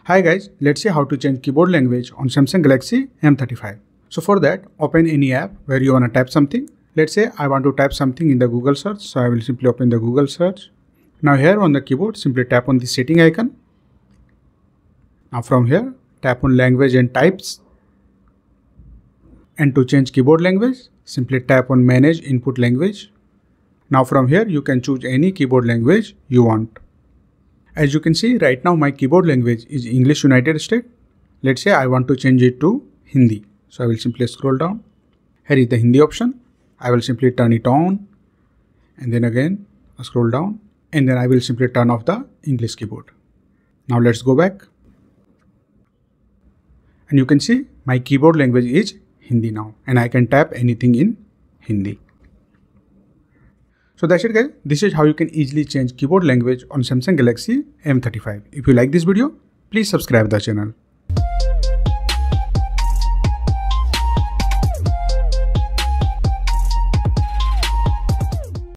Hi guys, let's see how to change keyboard language on Samsung Galaxy M35. So for that, open any app where you want to type something. Let's say I want to type something in the Google search. So I will simply open the Google search. Now here on the keyboard, simply tap on the setting icon. Now from here, tap on language and types. And to change keyboard language, simply tap on manage input language. Now from here, you can choose any keyboard language you want. As you can see, right now my keyboard language is English United States. Let's say I want to change it to Hindi. So I will simply scroll down. Here is the Hindi option. I will simply turn it on. And then again, scroll down. And then I will simply turn off the English keyboard. Now let's go back. And you can see my keyboard language is Hindi now. And I can type anything in Hindi. So that's it guys. This is how you can easily change keyboard language on Samsung Galaxy M35. If you like this video, please subscribe the channel.